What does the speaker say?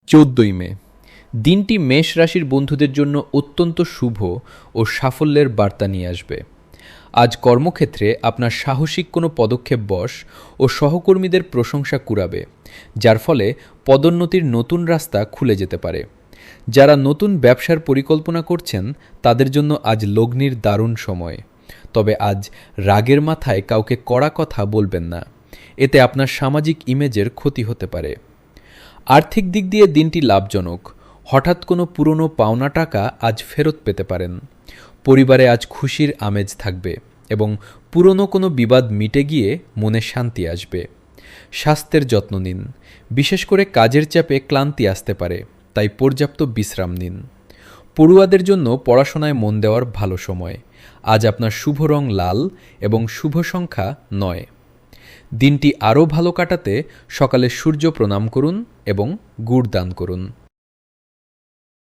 14ই মে দিনটি মেষ রাশির বন্ধুদের জন্য অত্যন্ত শুভ ও সাফল্যের বার্তা নিয়ে আসবে। আজ কর্মক্ষেত্রে আপনার সাহসিক কোনো পদক্ষেপ বশ ও সহকর্মীদের প্রশংসা কুড়াবে, যার ফলে পদোন্নতির নতুন রাস্তা খুলে যেতে পারে। যারা নতুন ব্যবসার পরিকল্পনা করছেন তাদের জন্য আজ লগ্নির দারুণ সময়। তবে আজ রাগের মাথায় কাউকে কড়া কথা বলবেন না, এতে আপনার সামাজিক ইমেজের ক্ষতি হতে পারে। আর্থিক দিক দিয়ে দিনটি লাভজনক। হঠাৎ কোনো পুরনো পাওনা টাকা আজ ফেরত পেতে পারেন। পরিবারে আজ খুশির আমেজ থাকবে এবং পুরনো কোনো বিবাদ মিটে গিয়ে মনে শান্তি আসবে। স্বাস্থ্যের যত্ন নিন, বিশেষ করে কাজের চাপে ক্লান্তি আসতে পারে, তাই পর্যাপ্ত বিশ্রাম নিন। পড়ুয়াদের জন্য পড়াশোনায় মন দেওয়ার ভালো সময়। আজ আপনার শুভ রং লাল এবং শুভ সংখ্যা 9। দিনটি আরও ভালো কাটাতে সকালে সূর্য প্রণাম করুন এবং গুড় দান করুন।